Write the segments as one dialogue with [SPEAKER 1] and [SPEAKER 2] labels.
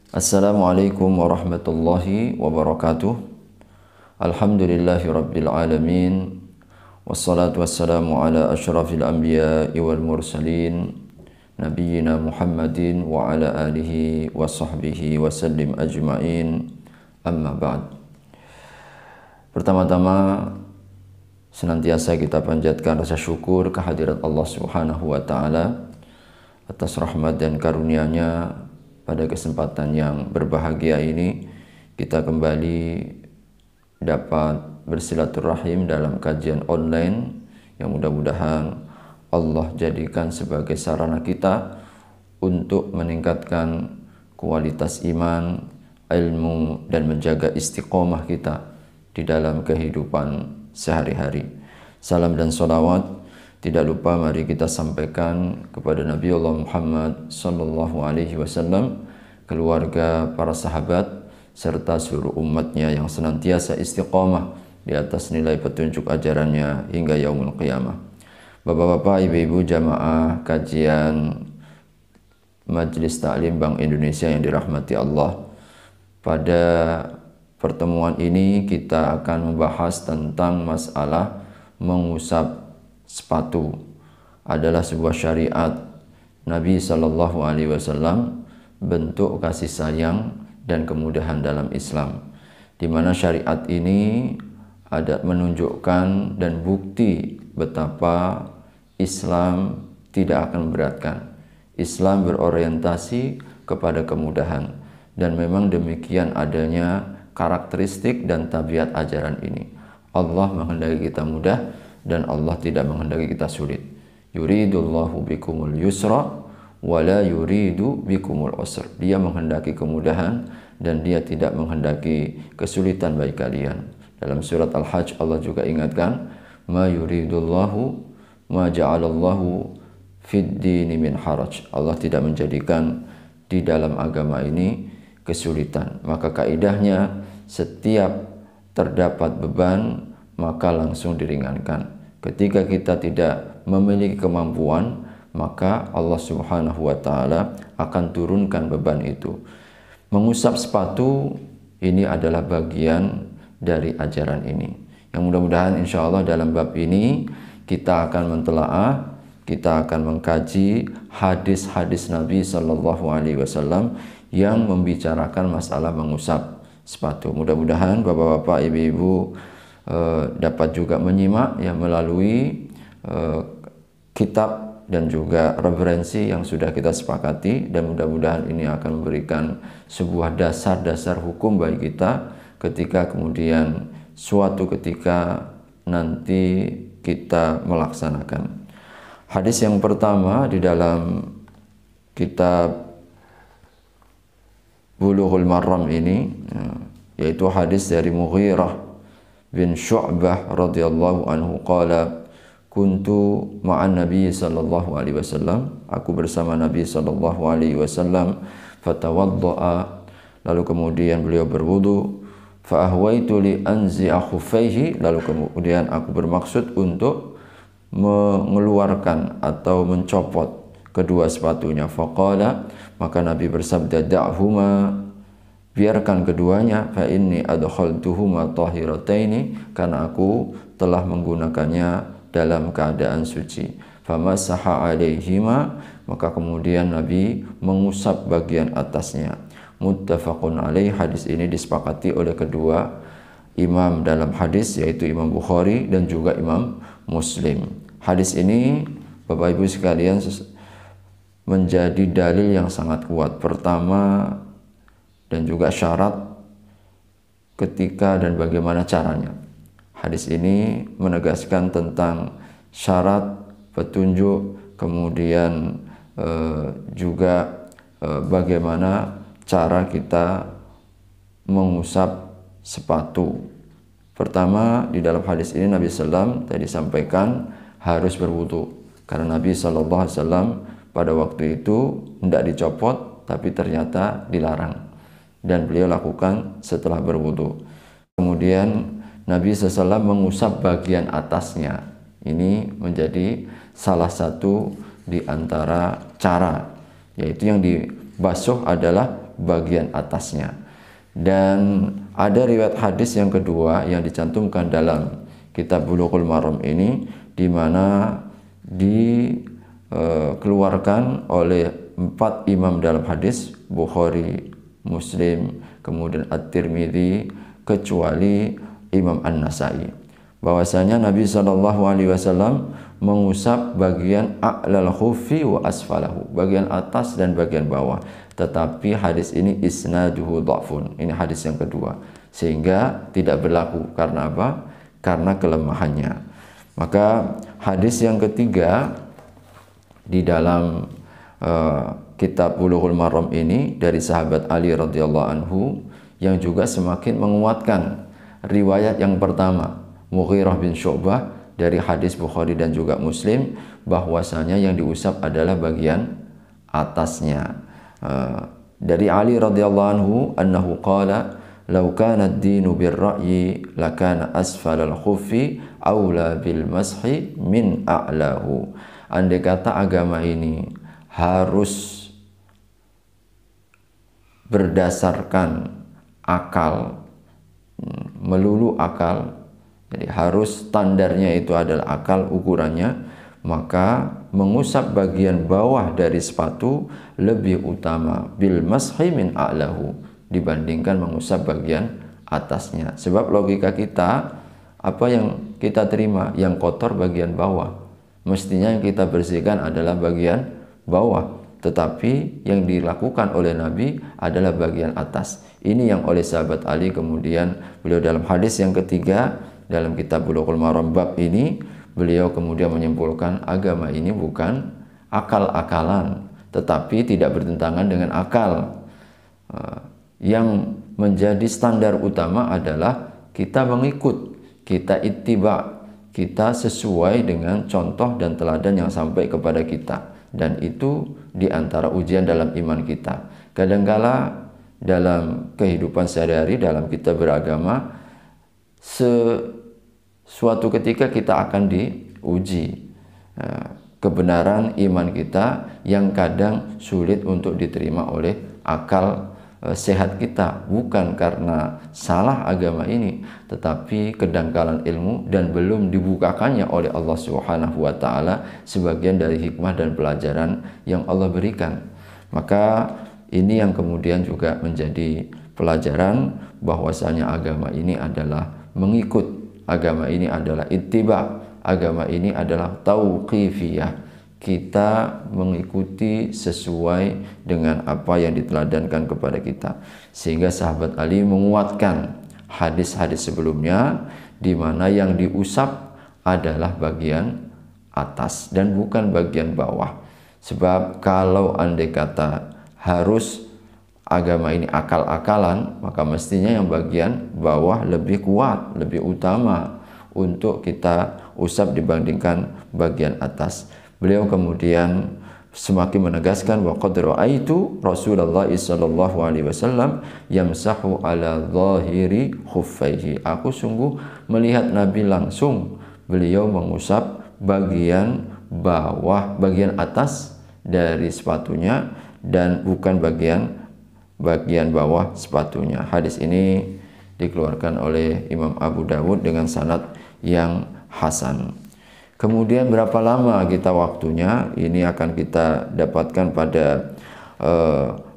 [SPEAKER 1] Assalamualaikum warahmatullahi wabarakatuh. Alhamdulillahi rabbil alamin. Wassalatu wassalamu ala asyrafil anbiya'i wal mursalin Nabiyyina Muhammadin wa ala alihi wa sahbihi wa sallim ajma'in. Amma ba'd. Pertama-tama senantiasa kita panjatkan rasa syukur kehadirat Allah Subhanahu wa taala atas rahmat dan karunia-Nya. Pada kesempatan yang berbahagia ini kita kembali dapat bersilaturahim dalam kajian online yang mudah-mudahan Allah jadikan sebagai sarana kita untuk meningkatkan kualitas iman, ilmu, dan menjaga istiqomah kita di dalam kehidupan sehari-hari. Salam dan salawat tidak lupa mari kita sampaikan kepada Nabi Allah Muhammad sallallahu alaihi wasallam, keluarga, para sahabat, serta seluruh umatnya yang senantiasa istiqomah di atas nilai petunjuk ajarannya hingga yaumul qiyamah. Bapak-bapak, ibu-ibu jamaah kajian Majelis Ta'lim Bank Indonesia yang dirahmati Allah, pada pertemuan ini kita akan membahas tentang masalah mengusap sepatu. Adalah sebuah syariat Nabi Shallallahu Alaihi Wasallam, bentuk kasih sayang dan kemudahan dalam Islam, di mana syariat ini ada menunjukkan dan bukti betapa Islam tidak akan memberatkan. Islam berorientasi kepada kemudahan, dan memang demikian adanya karakteristik dan tabiat ajaran ini. Allah menghendaki kita mudah dan Allah tidak menghendaki kita sulit. Yuridullahu bikumul yusra wa la yuridu bikumul usra. Dia menghendaki kemudahan dan dia tidak menghendaki kesulitan bagi kalian. Dalam surat Al-Hajj Allah juga ingatkan, ma yuridullahu ma ja'alallahu fid dini min haraj. Allah tidak menjadikan di dalam agama ini kesulitan. Maka kaidahnya setiap terdapat beban maka langsung diringankan. Ketika kita tidak memiliki kemampuan, maka Allah Subhanahu wa taala akan turunkan beban itu. Mengusap sepatu ini adalah bagian dari ajaran ini. Yang mudah-mudahan insya Allah dalam bab ini kita akan mentelaah, kita akan mengkaji hadis-hadis Nabi Shallallahu Alaihi Wasallam yang membicarakan masalah mengusap sepatu. Mudah-mudahan bapak-bapak, ibu-ibu dapat juga menyimak ya melalui kitab dan juga referensi yang sudah kita sepakati, dan mudah-mudahan ini akan memberikan sebuah dasar-dasar hukum bagi kita ketika kemudian suatu ketika nanti kita melaksanakan. Hadis yang pertama di dalam kitab Bulughul Maram ini yaitu hadis dari Mughirah bin Syu'bah radhiyallahu anhu qala kuntu ma'an Nabi sallallahu alaihi wasallam, aku bersama Nabi sallallahu alaihi wasallam, fatawadda'a, lalu kemudian beliau berwudu, fa ahwaitu li anzi'a khuffaihi, lalu kemudian aku bermaksud untuk mengeluarkan atau mencopot kedua sepatunya, faqala, maka Nabi bersabda, da'huma, biarkan keduanya, fa inni adkhaltuhuma tahirataini, karena aku telah menggunakannya dalam keadaan suci. Famasaha alaihima, maka kemudian Nabi mengusap bagian atasnya. Muttafaqun alaih, hadis ini disepakati oleh kedua imam dalam hadis, yaitu Imam Bukhari dan juga Imam Muslim. Hadis ini Bapak Ibu sekalian menjadi dalil yang sangat kuat. Pertama, dan juga syarat ketika dan bagaimana caranya. Hadis ini menegaskan tentang syarat, petunjuk, kemudian juga bagaimana cara kita mengusap sepatu. Pertama, di dalam hadis ini Nabi SAW tadi sampaikan harus berwudu, karena Nabi SAW pada waktu itu tidak dicopot, tapi ternyata dilarang, dan beliau lakukan setelah berwudu. Kemudian Nabi SAW mengusap bagian atasnya. Ini menjadi salah satu di antara cara, yaitu yang dibasuh adalah bagian atasnya. Dan ada riwayat hadis yang kedua yang dicantumkan dalam kitab Bulughul Maram ini, di mana dikeluarkan oleh 4 imam dalam hadis, Bukhari, Muslim, kemudian At-Tirmidzi, kecuali Imam An-Nasai, bahwasanya Nabi SAW mengusap bagian a'lal khuffi wa asfalahu, bagian atas dan bagian bawah. Tetapi hadis ini isnaduhu dha'fun, ini hadis yang kedua, sehingga tidak berlaku. Karena apa? Karena kelemahannya. Maka hadis yang ketiga di dalam kitab Bulughul Maram ini dari sahabat Ali radhiyallahu anhu, yang juga semakin menguatkan riwayat yang pertama, Mughirah bin Syu'bah, dari hadis Bukhari dan juga Muslim, bahwasanya yang diusap adalah bagian atasnya. Dari Ali radhiyallahu anhu annahu qala law kana ad-dinu bir-ra'yi lakana asfal al-khuffi aula bil mashi min a'lahu. Andai kata agama ini harus berdasarkan akal, melulu akal, jadi harus standarnya itu adalah akal ukurannya, maka mengusap bagian bawah dari sepatu lebih utama bil mashi min a'lahu dibandingkan mengusap bagian atasnya. Sebab logika kita, apa yang kita terima, yang kotor bagian bawah, mestinya yang kita bersihkan adalah bagian bawah, tetapi yang dilakukan oleh Nabi adalah bagian atas. Ini yang oleh sahabat Ali kemudian beliau dalam hadis yang ketiga dalam kitab Bulughul Maram bab ini, beliau kemudian menyimpulkan agama ini bukan akal-akalan, tetapi tidak bertentangan dengan akal. Yang menjadi standar utama adalah kita mengikut, kita ittiba, kita sesuai dengan contoh dan teladan yang sampai kepada kita. Dan itu diantara ujian dalam iman kita. Kadangkala dalam kehidupan sehari-hari, dalam kita beragama, suatu ketika kita akan diuji kebenaran iman kita yang kadang sulit untuk diterima oleh akal sehat kita, bukan karena salah agama ini, tetapi kedangkalan ilmu dan belum dibukakannya oleh Allah Subhanahu wa taala sebagian dari hikmah dan pelajaran yang Allah berikan. Maka ini yang kemudian juga menjadi pelajaran bahwasanya agama ini adalah mengikut, agama ini adalah ittiba, agama ini adalah tauqifiyah. Kita mengikuti sesuai dengan apa yang diteladankan kepada kita. Sehingga sahabat Ali menguatkan hadis-hadis sebelumnya, di mana yang diusap adalah bagian atas dan bukan bagian bawah. Sebab kalau andai kata harus agama ini akal-akalan, maka mestinya yang bagian bawah lebih kuat, lebih utama untuk kita usap dibandingkan bagian atas. Beliau kemudian semakin menegaskan, wa qad ra'aitu Rasulullah sallallahu alaihi wasallam yamsahu ala zahiri khuffaihi. Aku sungguh melihat Nabi langsung beliau mengusap bagian bawah, bagian atas dari sepatunya dan bukan bagian bawah sepatunya. Hadis ini dikeluarkan oleh Imam Abu Dawud dengan sanad yang hasan. Kemudian berapa lama kita waktunya? Ini akan kita dapatkan pada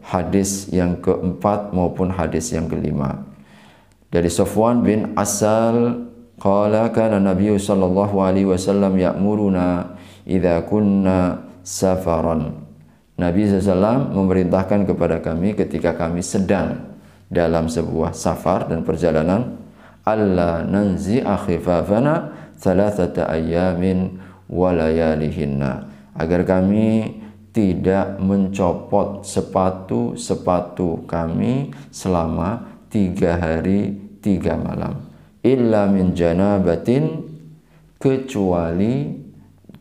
[SPEAKER 1] hadis yang keempat maupun hadis yang kelima. Dari Safwan bin Asal qala kana Nabi sallallahu alaihi wasallam ya'muruna idza kunna safaran. Nabi SAW memerintahkan kepada kami ketika kami sedang dalam sebuah safar dan perjalanan, alla nanzi'a khifafana thalathata ayyamin wa layalihinna, agar kami tidak mencopot sepatu-sepatu kami selama 3 hari 3 malam, illa min janabatin, kecuali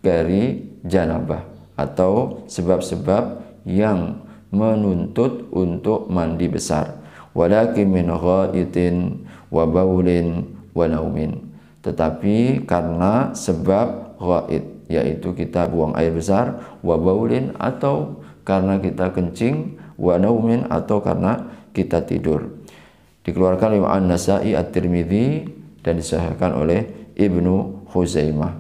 [SPEAKER 1] dari janabah atau sebab-sebab yang menuntut untuk mandi besar, walakin min ghaitin wa baulin wa naumin, tetapi karena sebab ghaid, yaitu kita buang air besar, wa baulin, atau karena kita kencing, wa naumin, atau karena kita tidur. Dikeluarkan oleh An-Nasa'i, At-Tirmidzi, dan disahihkan oleh Ibnu Khuzaimah.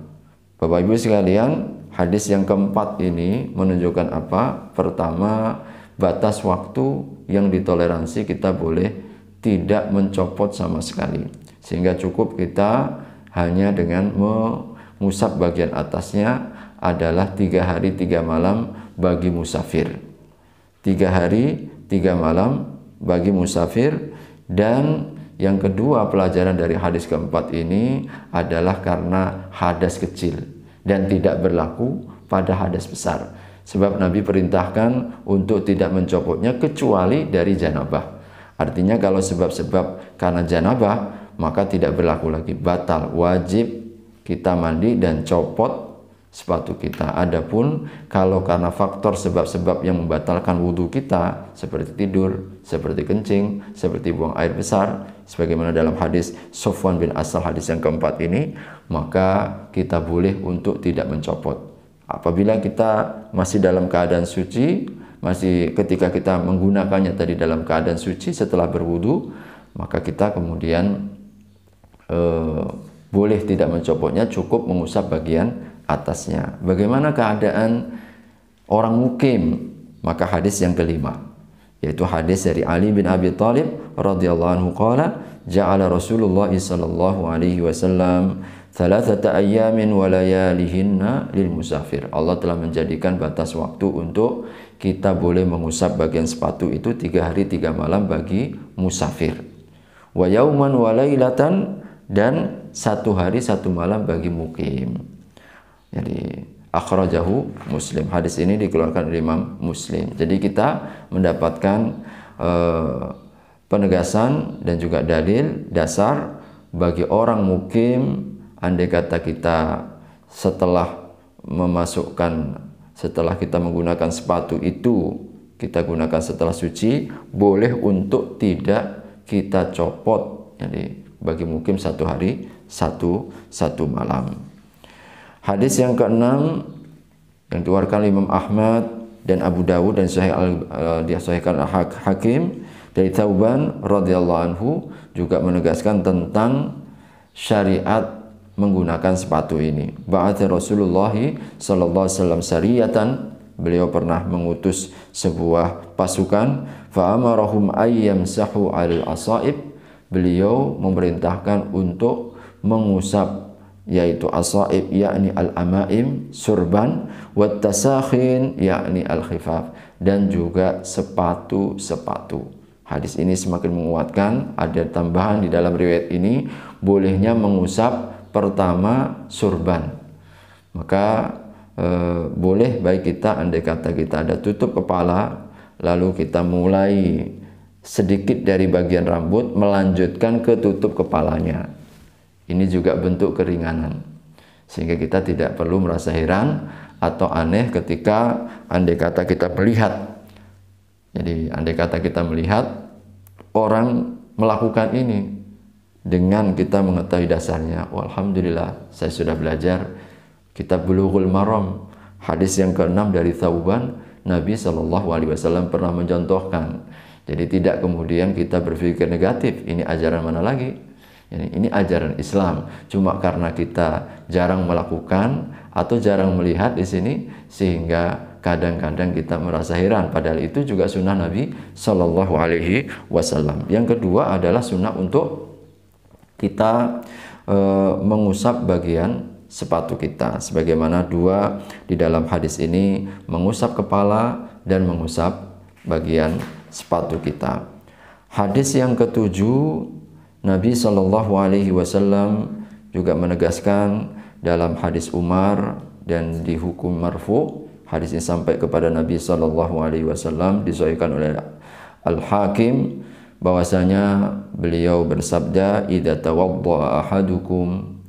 [SPEAKER 1] Bapak Ibu sekalian, hadis yang keempat ini menunjukkan apa? Pertama, batas waktu yang ditoleransi kita boleh tidak mencopot sama sekali, sehingga cukup kita hanya dengan mengusap bagian atasnya adalah 3 hari 3 malam bagi musafir. 3 hari 3 malam bagi musafir. Dan yang kedua, pelajaran dari hadis keempat ini adalah karena hadas kecil dan tidak berlaku pada hadas besar. Sebab Nabi perintahkan untuk tidak mencopotnya kecuali dari janabah. Artinya kalau sebab-sebab karena janabah, maka tidak berlaku lagi, batal, wajib kita mandi dan copot sepatu kita. Adapun kalau karena faktor sebab-sebab yang membatalkan wudhu kita, seperti tidur, seperti kencing, seperti buang air besar, sebagaimana dalam hadis Sofwan bin Asal, hadis yang keempat ini, maka kita boleh untuk tidak mencopot. Apabila kita masih dalam keadaan suci, masih ketika kita menggunakannya tadi dalam keadaan suci setelah berwudhu, maka kita kemudian boleh tidak mencopotnya, cukup mengusap bagian atasnya. Bagaimana keadaan orang mukim? Maka hadis yang kelima, yaitu hadis dari Ali bin Abi Thalib radhiyallahu anhu qala ja'ala Rasulullah sallallahu alaihi wasallam 3 ayyamin wa layalihinna lil musafir. Allah telah menjadikan batas waktu untuk kita boleh mengusap bagian sepatu itu 3 hari 3 malam bagi musafir. Wa yauman wa lailatan, dan 1 hari 1 malam bagi mukim. Jadi akhrajahu Muslim. Hadis ini dikeluarkan oleh Imam Muslim. Jadi kita mendapatkan penegasan dan juga dalil dasar bagi orang mukim. Andai kata kita setelah kita menggunakan sepatu itu, kita gunakan setelah suci, boleh untuk tidak kita copot. Jadi bagi mukim 1 hari 1 malam. Hadis yang keenam yang dikeluarkan Imam Ahmad dan Abu Dawud dan disahihkan Hakim dari Thauban radhiyallahu anhu, juga menegaskan tentang syariat menggunakan sepatu ini. Ba'atha Rasulullah sallallahu alaihi wasallam sariyatan, beliau pernah mengutus sebuah pasukan, fa amarahum ayyamsahu 'alal asaib, beliau memerintahkan untuk mengusap yaitu asaib yakni al-amaim, surban, wat tasakhin yakni al-khifaf, dan juga sepatu-sepatu. Hadis ini semakin menguatkan. Ada tambahan di dalam riwayat ini, bolehnya mengusap pertama surban. Maka boleh baik kita, andai kata kita ada tutup kepala, lalu kita mulai sedikit dari bagian rambut melanjutkan ke tutup kepalanya. Ini juga bentuk keringanan, sehingga kita tidak perlu merasa heran atau aneh ketika andai kata kita melihat. Jadi andai kata kita melihat orang melakukan ini dengan kita mengetahui dasarnya. Alhamdulillah, saya sudah belajar kitab Bulughul Maram, hadis yang ke-6 dari Thauban. Nabi SAW pernah mencontohkan. Jadi tidak kemudian kita berpikir negatif, ini ajaran mana lagi? Ini ajaran Islam. Cuma karena kita jarang melakukan atau jarang melihat di sini, sehingga kadang-kadang kita merasa heran. Padahal itu juga sunnah Nabi Shallallahu Alaihi Wasallam. Yang kedua adalah sunnah untuk kita mengusap bagian sepatu kita. Sebagaimana dua di dalam hadis ini, mengusap kepala dan mengusap bagian sepatu kita. Hadis yang ketujuh, Nabi Shallallahu Alaihi Wasallam juga menegaskan dalam hadis Umar dan di hukum marfu. Hadis ini sampai kepada Nabi Shallallahu Alaihi Wasallam, disahihkan oleh Al-Hakim, bahwasanya beliau bersabda, idza tawaddaa ahadukum,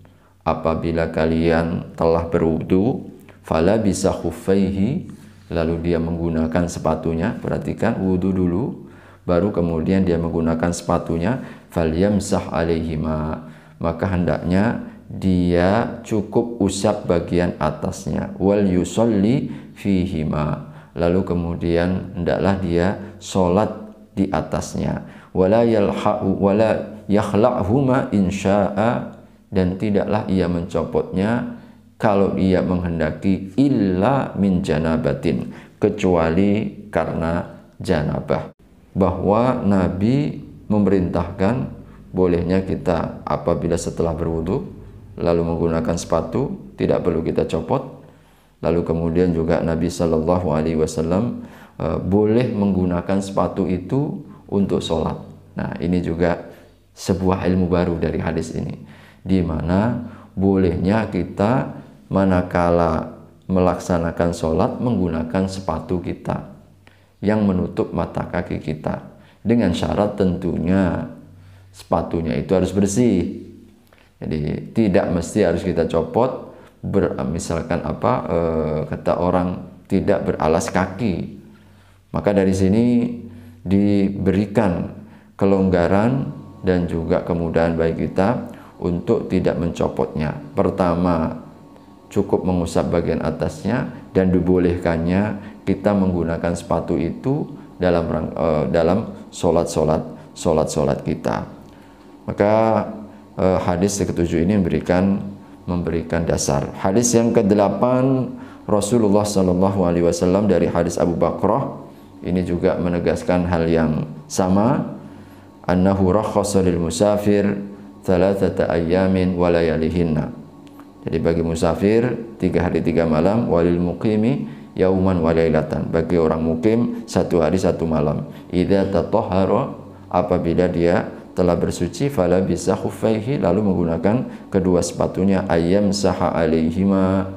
[SPEAKER 1] apabila kalian telah berwudu, fala bisa khuffaihi, lalu dia menggunakan sepatunya. Perhatikan, wudu dulu baru kemudian dia menggunakan sepatunya, falyamsah alaihima, maka hendaknya dia cukup usap bagian atasnya, wal yusolli fihima, lalu kemudian hendaklah dia sholat di atasnya. Wala yakhla'huma insya'a, dan tidaklah ia mencopotnya kalau ia menghendaki, illa min janabatin, kecuali karena janabah. Bahwa Nabi memerintahkan bolehnya kita apabila setelah berwudu lalu menggunakan sepatu, tidak perlu kita copot. Lalu kemudian juga Nabi Shallallahu Alaihi Wasallam boleh menggunakan sepatu itu untuk sholat. Nah, ini juga sebuah ilmu baru dari hadis ini, di mana bolehnya kita manakala melaksanakan sholat menggunakan sepatu kita yang menutup mata kaki kita, dengan syarat tentunya sepatunya itu harus bersih. Jadi tidak mesti harus kita copot, misalkan kata orang tidak beralas kaki. Maka dari sini diberikan kelonggaran dan juga kemudahan bagi kita untuk tidak mencopotnya. Pertama, cukup mengusap bagian atasnya, dan dibolehkannya kita menggunakan sepatu itu dalam sholat kita. Maka hadis ke-7 ini memberikan dasar. Hadis yang ke-8, Rasulullah Shallallahu Alaihi Wasallam dari hadis Abu Bakrah, ini juga menegaskan hal yang sama. Annahu rakhasa lil musafir 3 ayyamin wa layalihinna. Jadi bagi musafir 3 hari 3 malam, walil muqimi yauman wa lailatan. Bagi orang mukim 1 hari 1 malam. Idza tatahhara, apabila dia telah bersuci, fala bisa khuffaihi, lalu menggunakan kedua sepatunya, ayyam saha alaihima,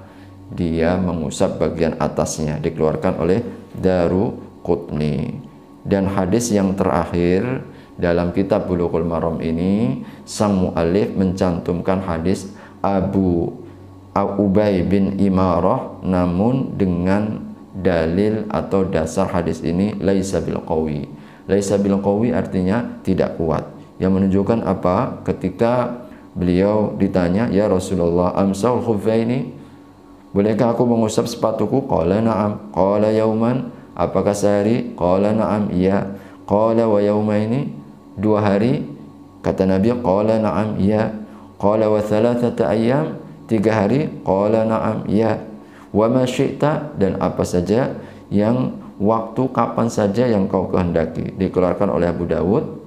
[SPEAKER 1] dia mengusap bagian atasnya. Dikeluarkan oleh Daruqutni. Dan hadis yang terakhir dalam kitab Bulughul Maram ini, sang muallif mencantumkan hadis Abu Ubay bin Imarah, namun dengan dalil atau dasar hadis ini laisa bil qawi. Laisa bil qawi artinya tidak kuat. Yang menunjukkan apa? Ketika beliau ditanya, ya Rasulullah, amsaul khuffaini, bolehkah aku mengusap sepatuku? Qala na'am. Qala yauman, apakah sehari? Qala na'am, iya. Qala wa yaumaini, 2 hari? Kata Nabi, qala na'am, iya. Qala wa 3 ayyam, 3 hari? Qala na'am, iya. Wa ma syi'ta, dan apa saja yang waktu kapan saja yang kau kehendaki. Dikeluarkan oleh Abu Dawud.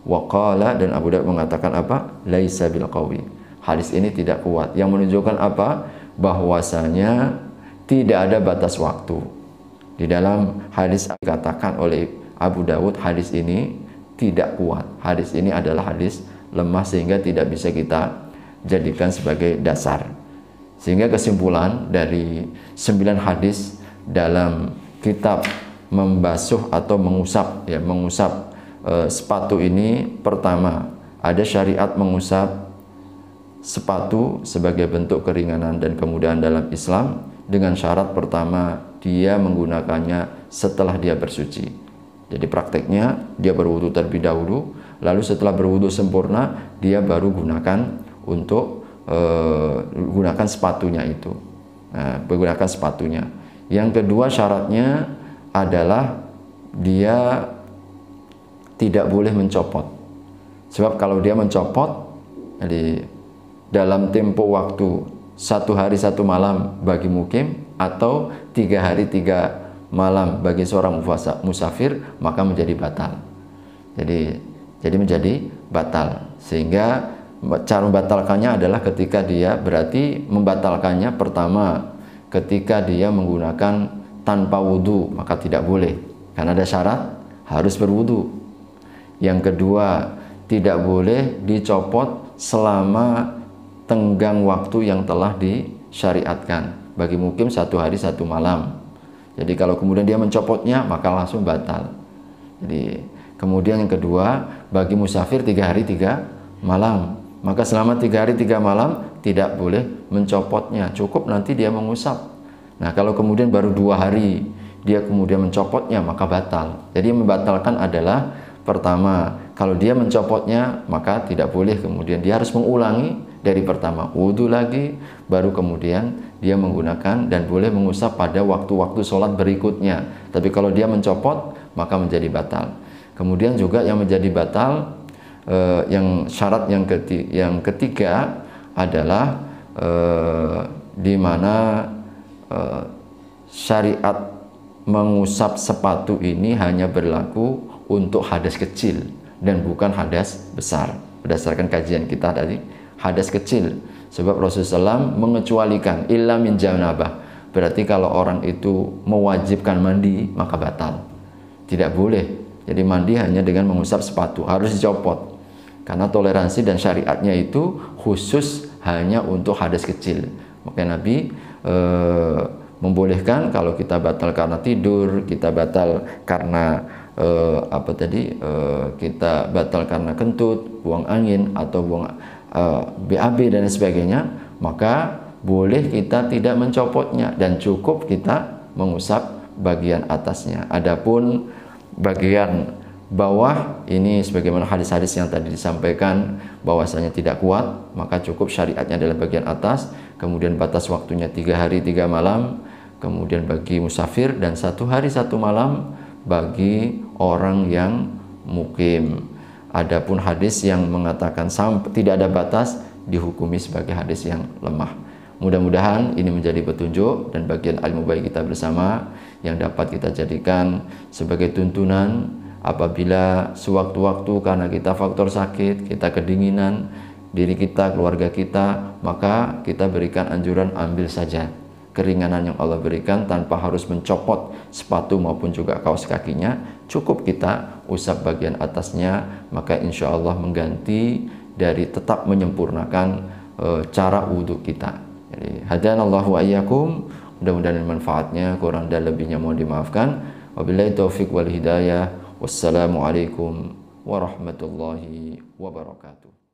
[SPEAKER 1] Wa qala, dan Abu Dawud mengatakan apa? Laisa bil qawi. Hadis ini tidak kuat. Yang menunjukkan apa? Bahwasanya tidak ada batas waktu. Di dalam hadis dikatakan oleh Abu Dawud, hadis ini tidak kuat. Hadis ini adalah hadis lemah sehingga tidak bisa kita jadikan sebagai dasar. Sehingga kesimpulan dari 9 hadis dalam kitab membasuh atau mengusap sepatu ini, pertama, ada syariat mengusap sepatu sebagai bentuk keringanan dan kemudahan dalam Islam, dengan syarat pertama, dia menggunakannya setelah dia bersuci. Jadi prakteknya dia berwudu terlebih dahulu, lalu setelah berwudu sempurna dia baru gunakan sepatunya itu. Nah, menggunakan sepatunya. Yang kedua syaratnya adalah dia tidak boleh mencopot. Sebab kalau dia mencopot, jadi dalam tempo waktu 1 hari 1 malam bagi mukim, atau 3 hari 3 malam bagi seorang musafir, maka menjadi batal. Jadi menjadi batal. Sehingga cara membatalkannya adalah ketika dia, berarti membatalkannya pertama ketika dia menggunakan tanpa wudu, maka tidak boleh karena ada syarat harus berwudu. Yang kedua, tidak boleh dicopot selama tenggang waktu yang telah disyariatkan. Bagi mukim 1 hari 1 malam. Jadi kalau kemudian dia mencopotnya, maka langsung batal. Jadi kemudian yang kedua, bagi musafir 3 hari 3 malam. Maka selama 3 hari 3 malam tidak boleh mencopotnya. Cukup nanti dia mengusap. Nah, kalau kemudian baru 2 hari dia kemudian mencopotnya, maka batal. Jadi yang membatalkan adalah pertama, kalau dia mencopotnya, maka tidak boleh kemudian dia harus mengulangi dari pertama wudhu lagi, baru kemudian dia menggunakan dan boleh mengusap pada waktu-waktu sholat berikutnya. Tapi kalau dia mencopot, maka menjadi batal. Kemudian juga yang menjadi batal, yang syarat yang ketiga adalah di mana syariat mengusap sepatu ini hanya berlaku untuk hadas kecil dan bukan hadas besar. Berdasarkan kajian kita tadi, hadas kecil. Sebab Rasulullah SAW mengecualikan illa min janabah. Berarti kalau orang itu mewajibkan mandi, maka batal. Tidak boleh. Jadi mandi hanya dengan mengusap sepatu, harus dicopot. Karena toleransi dan syariatnya itu khusus hanya untuk hadas kecil. Maka Nabi membolehkan kalau kita batal karena tidur, kita batal karena kita batal karena kentut, buang angin atau buang BAB dan sebagainya, maka boleh kita tidak mencopotnya dan cukup kita mengusap bagian atasnya. Adapun bagian bawah ini sebagaimana hadis-hadis yang tadi disampaikan bahwasanya tidak kuat, maka cukup syariatnya adalah bagian atas, kemudian batas waktunya 3 hari 3 malam, kemudian bagi musafir dan 1 hari 1 malam bagi orang yang mukim. Adapun hadis yang mengatakan tidak ada batas dihukumi sebagai hadis yang lemah. Mudah-mudahan ini menjadi petunjuk dan bagian ilmu baik kita bersama yang dapat kita jadikan sebagai tuntunan apabila sewaktu-waktu karena kita faktor sakit, kita kedinginan, diri kita, keluarga kita, maka kita berikan anjuran ambil saja keringanan yang Allah berikan tanpa harus mencopot sepatu maupun juga kaos kakinya. Cukup kita usap bagian atasnya, maka insya Allah mengganti dari tetap menyempurnakan cara wudhu kita. Jadi hadanallahu wa iyyakum, mudah-mudahan manfaatnya, kurang dan lebihnya mohon dimaafkan. Wabillahi taufiq wal hidayah. Wassalamualaikum warahmatullahi wabarakatuh.